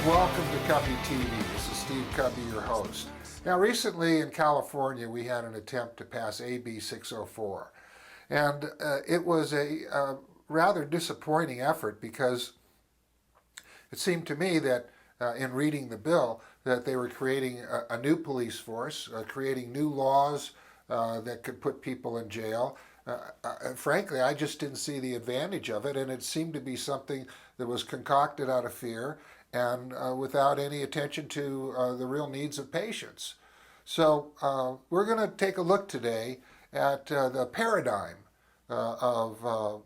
Welcome to KUBBY TV. This is Steve Kubby, your host. Now, recently in California, we had an attempt to pass AB 604. And it was a rather disappointing effort because it seemed to me that in reading the bill that they were creating a new police force, creating new laws that could put people in jail. Frankly, I just didn't see the advantage of it, and it seemed to be something that was concocted out of fear and without any attention to the real needs of patients. So we're going to take a look today at the paradigm of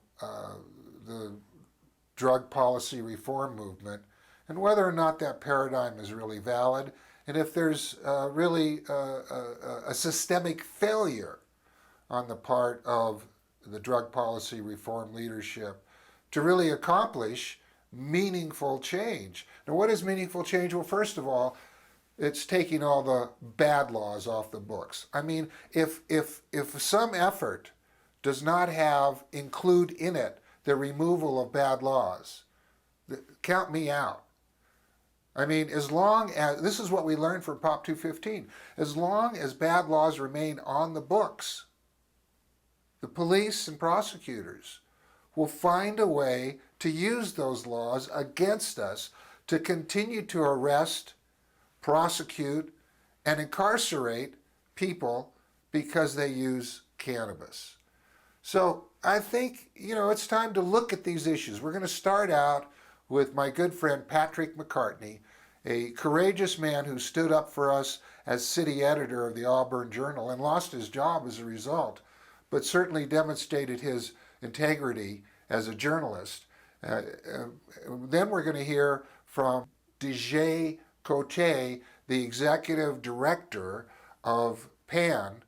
the drug policy reform movement and whether or not that paradigm is really valid, and if there's really a systemic failure on the part of the drug policy reform leadership to really accomplish meaningful change. Now, what is meaningful change? Well, first of all, it's taking all the bad laws off the books. I mean, if some effort does not include in it the removal of bad laws, count me out. I mean, as long as, this is what we learned from Prop 215, as long as bad laws remain on the books, the police and prosecutors will find a way to use those laws against us to continue to arrest, prosecute, and incarcerate people because they use cannabis. So I think, it's time to look at these issues. We're going to start out with my good friend Patrick McCartney, a courageous man who stood up for us as city editor of the Auburn Journal and lost his job as a result, but certainly demonstrated his integrity as a journalist. Then we're going to hear from DeJ Cote, the executive director of PAN,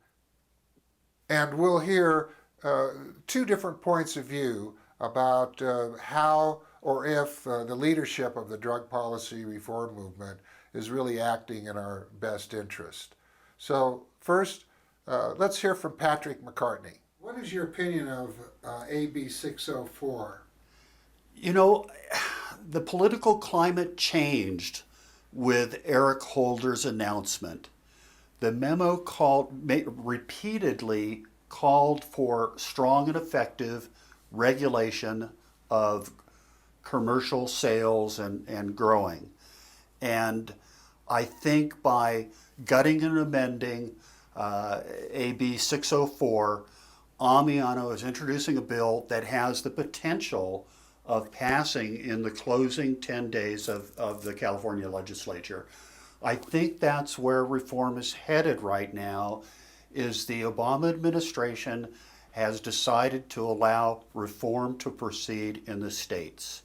and we'll hear two different points of view about how or if the leadership of the drug policy reform movement is really acting in our best interest. So first, let's hear from Patrick McCartney. What is your opinion of AB 604? The political climate changed with Eric Holder's announcement. The memo repeatedly called for strong and effective regulation of commercial sales and growing. And I think by gutting and amending AB 604, Amiano is introducing a bill that has the potential of passing in the closing 10 days of the California legislature. I think that's where reform is headed right now, is the Obama administration has decided to allow reform to proceed in the states.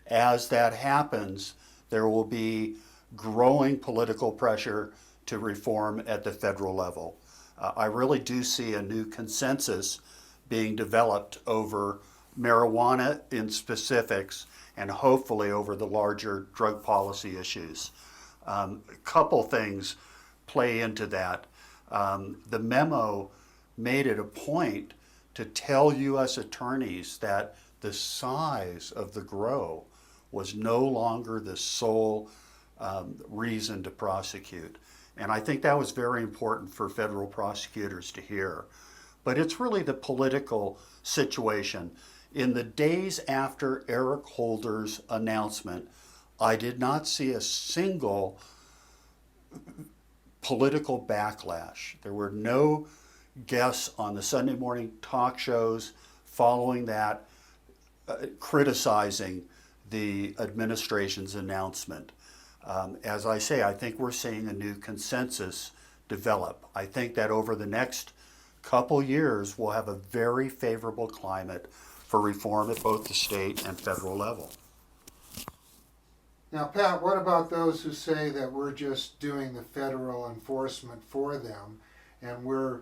As that happens, there will be growing political pressure to reform at the federal level. I really do see a new consensus being developed over marijuana in specifics and hopefully over the larger drug policy issues. A couple things play into that. The memo made it a point to tell U.S. attorneys that the size of the grow was no longer the sole reason to prosecute. And I think that was very important for federal prosecutors to hear. But it's really the political situation. In the days after Eric Holder's announcement, I did not see a single political backlash. There were no guests on the Sunday morning talk shows following that criticizing the administration's announcement. As I say, I think we're seeing a new consensus develop. I think that over the next couple years, we'll have a very favorable climate for reform at both the state and federal level. Now, Pat, what about those who say that we're just doing the federal enforcement for them and we're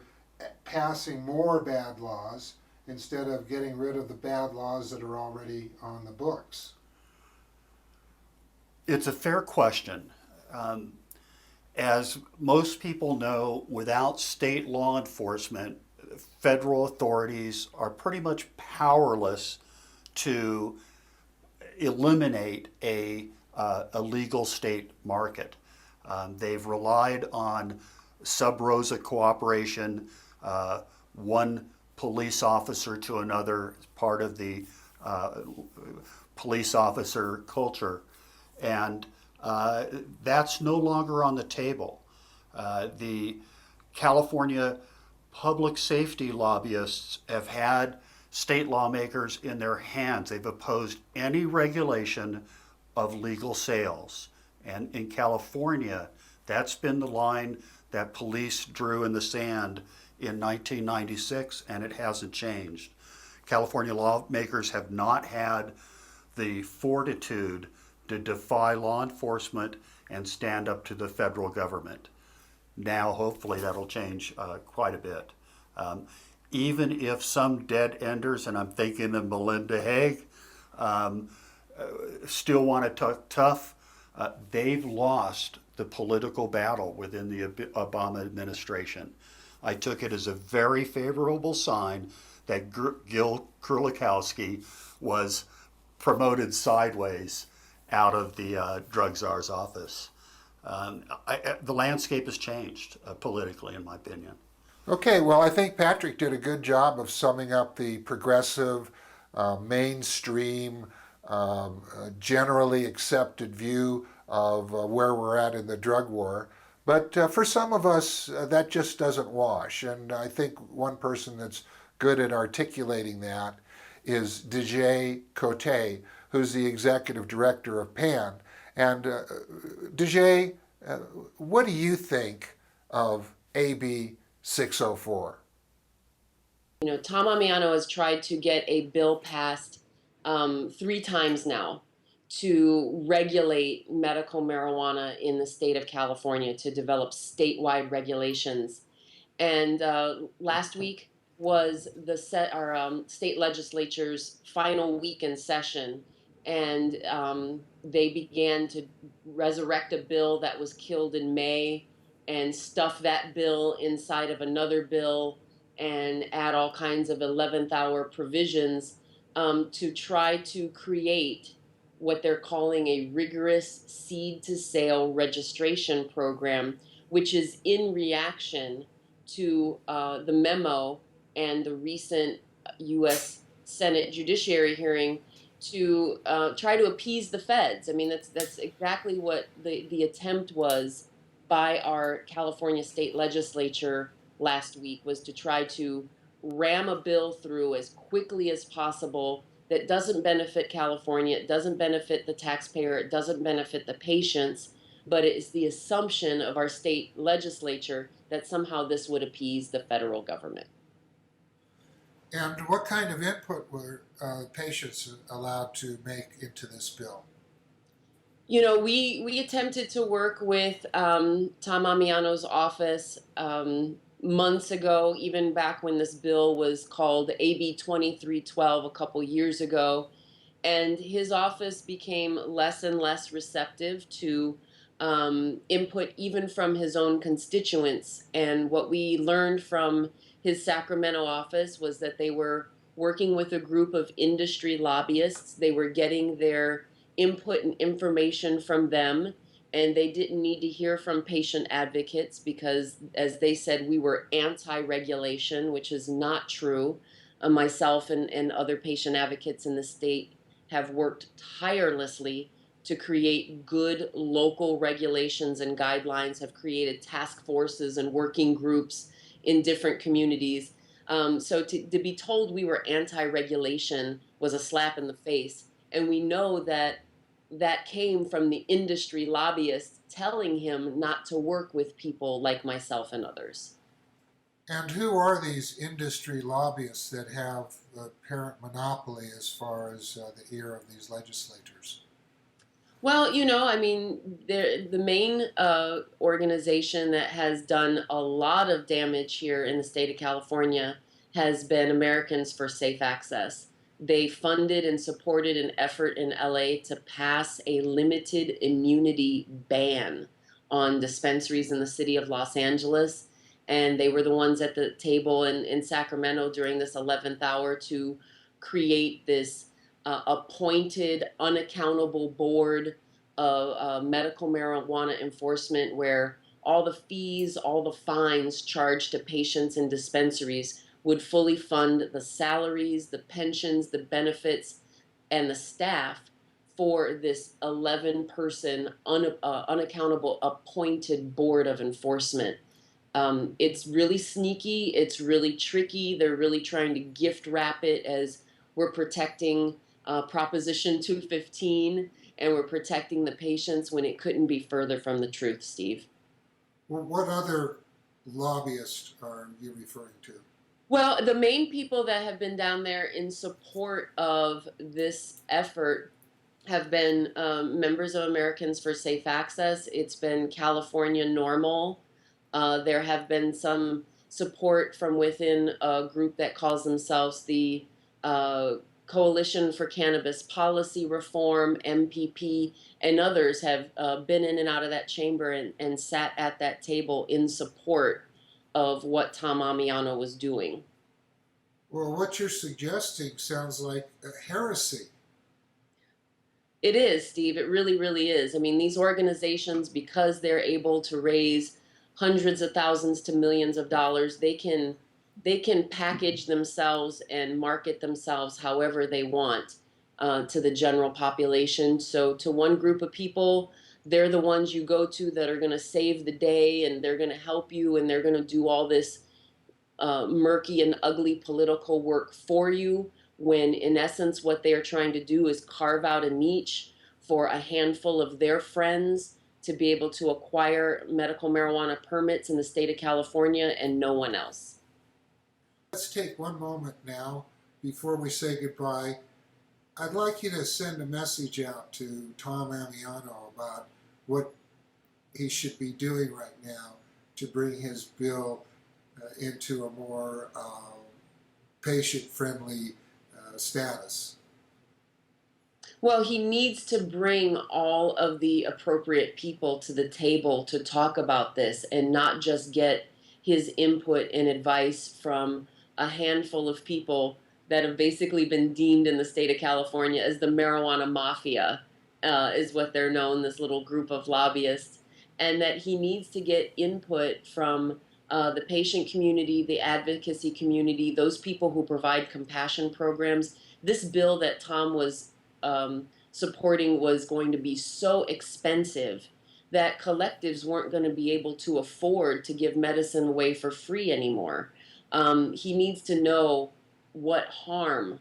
passing more bad laws instead of getting rid of the bad laws that are already on the books? It's a fair question. As most people know, without state law enforcement, federal authorities are pretty much powerless to eliminate a a legal state market. They've relied on sub rosa cooperation, one police officer to another, part of the police officer culture. And that's no longer on the table. The California public safety lobbyists have had state lawmakers in their hands. They've opposed any regulation of legal sales. And in California, that's been the line that police drew in the sand in 1996, and it hasn't changed. California lawmakers have not had the fortitude to defy law enforcement and stand up to the federal government. Now, hopefully, that'll change quite a bit. Even if some dead enders, and I'm thinking of Melinda Haig, still want to talk tough, they've lost the political battle within the Obama administration. I took it as a very favorable sign that Gil Kurlikowski was promoted sideways out of the drug czar's office. The landscape has changed politically, in my opinion. Okay, well, I think Patrick did a good job of summing up the progressive, mainstream, generally accepted view of where we're at in the drug war. But for some of us, that just doesn't wash. And I think one person that's good at articulating that is DeJ Cote, who's the executive director of PAN. And DeJ, what do you think of AB 604? You know, Tom Amiano has tried to get a bill passed 3 times now to regulate medical marijuana in the state of California, to develop statewide regulations. And last week was our state legislature's final week in session, and they began to resurrect a bill that was killed in May and stuff that bill inside of another bill and add all kinds of 11th hour provisions to try to create what they're calling a rigorous seed to sale registration program, which is in reaction to the memo and the recent U.S. Senate Judiciary hearing to try to appease the feds. I mean, that's exactly what the attempt was by our California state legislature last week, was to try to ram a bill through as quickly as possible that doesn't benefit California, it doesn't benefit the taxpayer, it doesn't benefit the patients, but it is the assumption of our state legislature that somehow this would appease the federal government. And what kind of input were patients allowed to make into this bill? You know, we attempted to work with Tom Amiano's office months ago, even back when this bill was called AB 2312 a couple years ago, and his office became less and less receptive to input even from his own constituents. And what we learned from his Sacramento office was that they were working with a group of industry lobbyists. They were getting their input and information from them, and they didn't need to hear from patient advocates because, as they said, we were anti-regulation, which is not true. Myself and other patient advocates in the state have worked tirelessly to create good local regulations and guidelines, have created task forces and working groups in different communities. So to be told we were anti-regulation was a slap in the face. And we know that that came from the industry lobbyists telling him not to work with people like myself and others. And who are these industry lobbyists that have the apparent monopoly as far as the ear of these legislators? Well, you know, I mean, the main organization that has done a lot of damage here in the state of California has been Americans for Safe Access. They funded and supported an effort in LA to pass a limited immunity ban on dispensaries in the city of Los Angeles. And they were the ones at the table in Sacramento during this 11th hour to create this appointed, unaccountable board medical marijuana enforcement where all the fees, all the fines charged to patients in dispensaries would fully fund the salaries, the pensions, the benefits, and the staff for this 11-person unaccountable appointed board of enforcement. It's really sneaky. It's really tricky. They're really trying to gift wrap it as we're protecting Proposition 215 and we're protecting the patients when it couldn't be further from the truth, Steve. Well, what other lobbyists are you referring to? Well, the main people that have been down there in support of this effort have been members of Americans for Safe Access. It's been California Normal. There have been some support from within a group that calls themselves the Coalition for Cannabis Policy Reform, MPP, and others have been in and out of that chamber and sat at that table in support of what Tom Amiano was doing. Well, what you're suggesting sounds like a heresy. It is, Steve. It really, really is. I mean, these organizations, because they're able to raise hundreds of thousands to millions of dollars, they can package themselves and market themselves however they want to the general population. So to one group of people, they're the ones you go to that are going to save the day and they're going to help you and they're going to do all this murky and ugly political work for you, when in essence what they are trying to do is carve out a niche for a handful of their friends to be able to acquire medical marijuana permits in the state of California and no one else. Let's take one moment now before we say goodbye. I'd like you to send a message out to Tom Amiano about what he should be doing right now to bring his bill into a more patient-friendly status. Well, he needs to bring all of the appropriate people to the table to talk about this and not just get his input and advice from a handful of people that have basically been deemed in the state of California as the Marijuana Mafia, is what they're known, this little group of lobbyists, and that he needs to get input from the patient community, the advocacy community, those people who provide compassion programs. This bill that Tom was supporting was going to be so expensive that collectives weren't going to be able to afford to give medicine away for free anymore. He needs to know what harm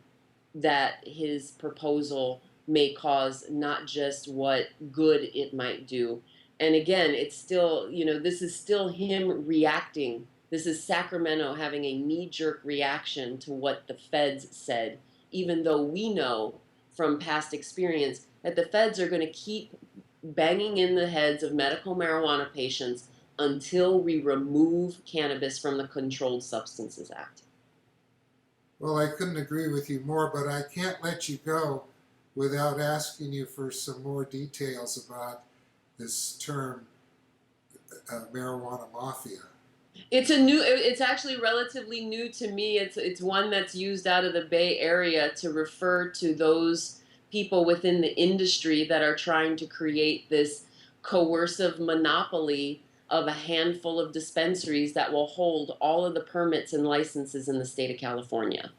that his proposal may cause, not just what good it might do. And again, it's still, this is still him reacting. This is Sacramento having a knee-jerk reaction to what the feds said, even though we know from past experience that the feds are going to keep banging in the heads of medical marijuana patients until we remove cannabis from the Controlled Substances Act. Well, I couldn't agree with you more, but I can't let you go without asking you for some more details about this term, marijuana mafia. It's actually relatively new to me. It's one that's used out of the Bay Area to refer to those people within the industry that are trying to create this coercive monopoly of a handful of dispensaries that will hold all of the permits and licenses in the state of California.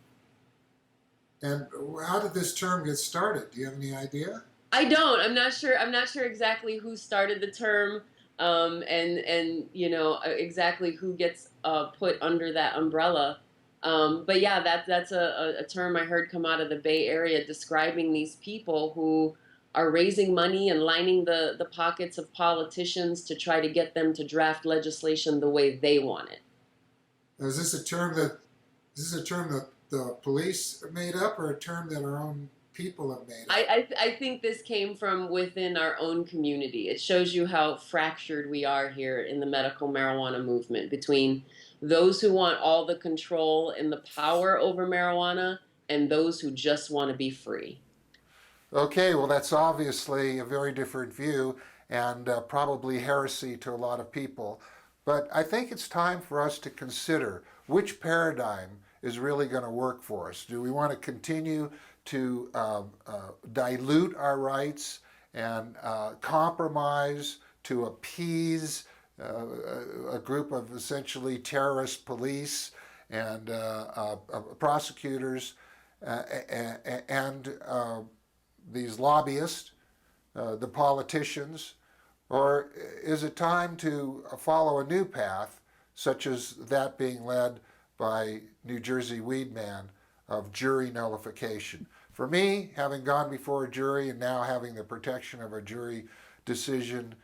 And how did this term get started? Do you have any idea? I don't. I'm not sure. I'm not sure exactly who started the term, and exactly who gets put under that umbrella. But yeah, that's a term I heard come out of the Bay Area describing these people who are raising money and lining the pockets of politicians to try to get them to draft legislation the way they want it. Now, is this a term that the police made up, or a term that our own people have made up? I think this came from within our own community. It shows you how fractured we are here in the medical marijuana movement, between those who want all the control and the power over marijuana and those who just want to be free. Okay, well, that's obviously a very different view and probably heresy to a lot of people. But I think it's time for us to consider which paradigm is really going to work for us. Do we want to continue to dilute our rights and compromise to appease a group of essentially terrorist police and prosecutors and these lobbyists, the politicians? Or is it time to follow a new path, such as that being led by New Jersey weed man, of jury nullification? For me, having gone before a jury and now having the protection of a jury decision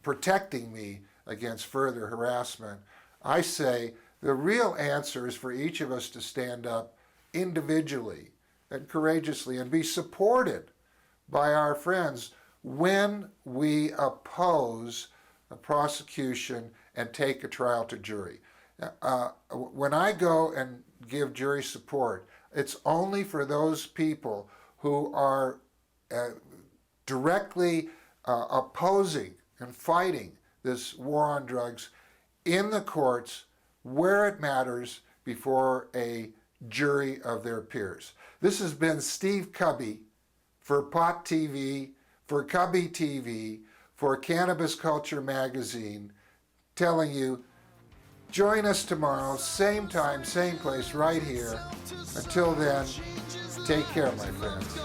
protecting me against further harassment, I say the real answer is for each of us to stand up individually and courageously and be supported by our friends when we oppose a prosecution and take a trial to jury. When I go and give jury support, it's only for those people who are directly opposing and fighting this war on drugs in the courts where it matters before a jury of their peers. This has been Steve Kubby for Pot TV, for KUBBY TV, for Cannabis Culture Magazine, telling you, join us tomorrow, same time, same place, right here. Until then, take care, my friends.